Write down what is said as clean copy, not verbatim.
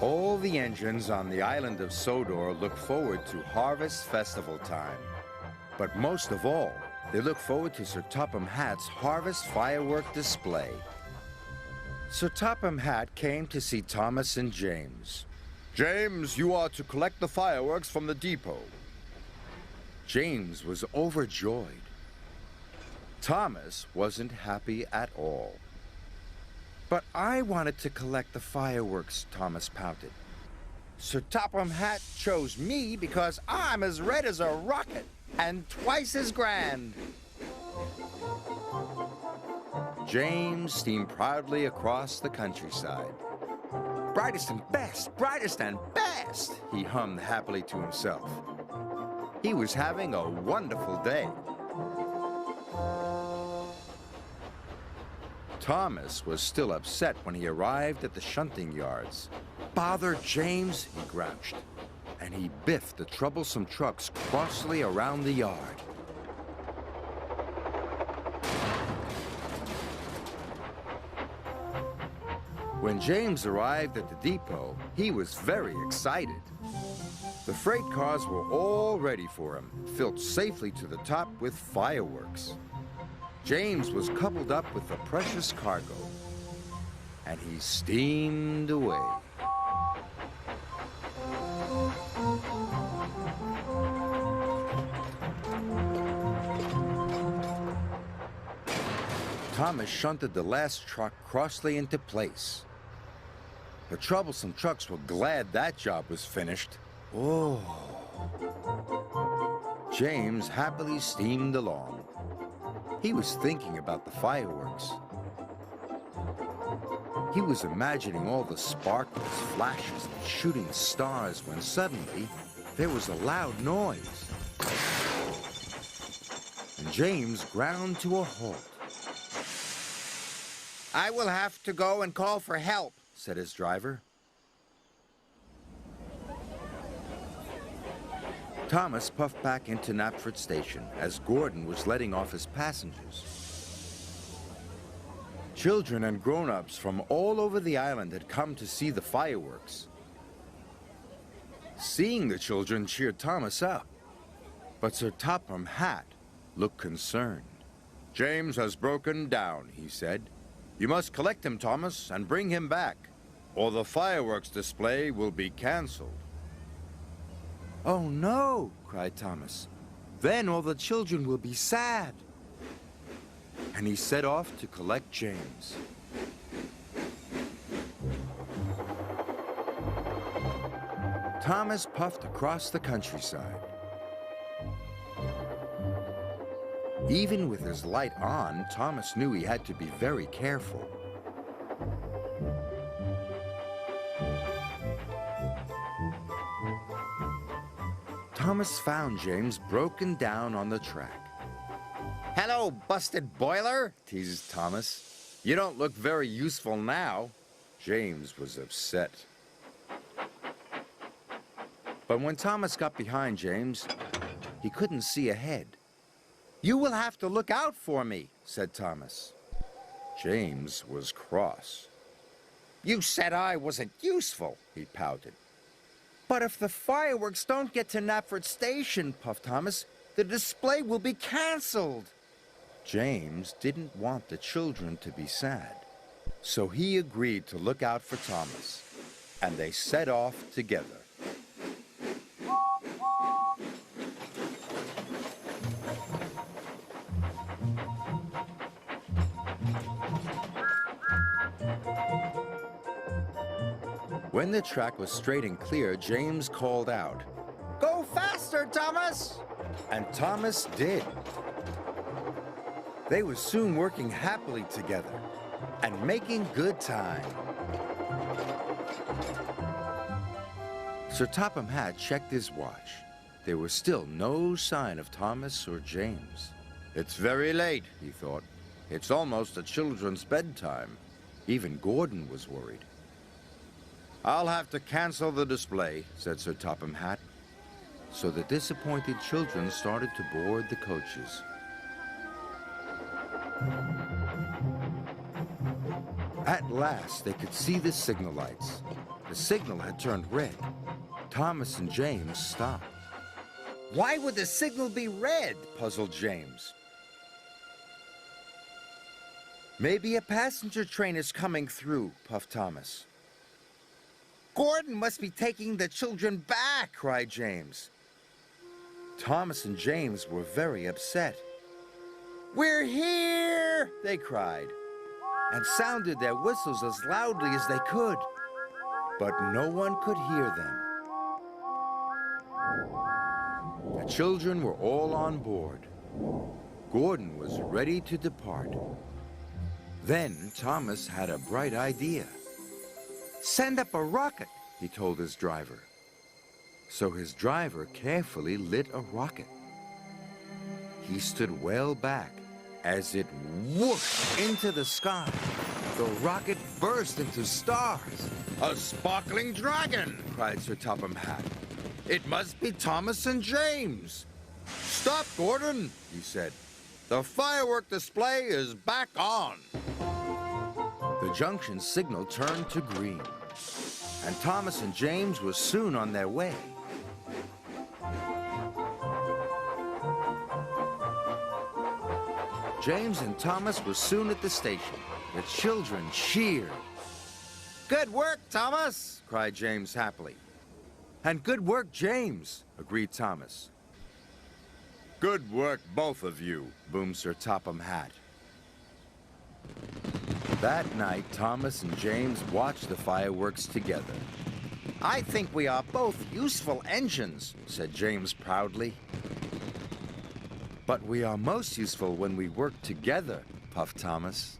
All the engines on the island of Sodor look forward to Harvest Festival time. But most of all, they look forward to Sir Topham Hatt's Harvest Firework display. Sir Topham Hatt came to see Thomas and James. James, you are to collect the fireworks from the depot. James was overjoyed. Thomas wasn't happy at all. But I wanted to collect the fireworks, Thomas pouted. Sir Topham Hatt chose me because I'm as red as a rocket and twice as grand. James steamed proudly across the countryside. Brightest and best, brightest and best, he hummed happily to himself. He was having a wonderful day. Thomas was still upset when he arrived at the shunting yards. Bother James, he grouched, and he biffed the troublesome trucks crossly around the yard. When James arrived at the depot, he was very excited. The freight cars were all ready for him, filled safely to the top with fireworks. James was coupled up with the precious cargo, and he steamed away. Thomas shunted the last truck crossly into place. The troublesome trucks were glad that job was finished. Oh. James happily steamed along. He was thinking about the fireworks. He was imagining all the sparkles, flashes, and shooting stars when suddenly there was a loud noise. And James ground to a halt. "I will have to go and call for help," said his driver. Thomas puffed back into Knapford Station as Gordon was letting off his passengers. Children and grown-ups from all over the island had come to see the fireworks. Seeing the children cheered Thomas up, but Sir Topham Hatt looked concerned. James has broken down, he said. You must collect him, Thomas, and bring him back, or the fireworks display will be canceled. "Oh, no," cried Thomas. "Then all the children will be sad." And he set off to collect James. Thomas puffed across the countryside. Even with his light on, Thomas knew he had to be very careful. Thomas found James broken down on the track. "Hello, busted boiler," teased Thomas. "You don't look very useful now." James was upset. But when Thomas got behind James, he couldn't see ahead. "You will have to look out for me," said Thomas. James was cross. "You said I wasn't useful," he pouted. "But if the fireworks don't get to Knapford Station," puffed Thomas, "the display will be canceled." James didn't want the children to be sad, so he agreed to look out for Thomas, and they set off together. When the track was straight and clear, James called out, "Go faster, Thomas!" And Thomas did. They were soon working happily together and making good time. Sir Topham Hatt checked his watch. There was still no sign of Thomas or James. It's very late, he thought. It's almost the children's bedtime. Even Gordon was worried. "I'll have to cancel the display," said Sir Topham Hatt. So the disappointed children started to board the coaches. At last, they could see the signal lights. The signal had turned red. Thomas and James stopped. Why would the signal be red? Puzzled James. Maybe a passenger train is coming through, puffed Thomas. Gordon must be taking the children back, cried James. Thomas and James were very upset. We're here, they cried, and sounded their whistles as loudly as they could. But no one could hear them. The children were all on board. Gordon was ready to depart. Then Thomas had a bright idea. Send up a rocket, he told his driver. So his driver carefully lit a rocket. He stood well back as it whooshed into the sky. The rocket burst into stars. A sparkling dragon! Cried Sir Topham Hatt. It must be Thomas and James. Stop, Gordon, he said. The firework display is back on. The junction signal turned to green, and Thomas and James were soon on their way. James and Thomas were soon at the station. The children cheered. Good work, Thomas, cried James happily. And good work, James, agreed Thomas. Good work, both of you, boomed Sir Topham Hatt. That night, Thomas and James watched the fireworks together. I think we are both useful engines, said James proudly. But we are most useful when we work together, puffed Thomas.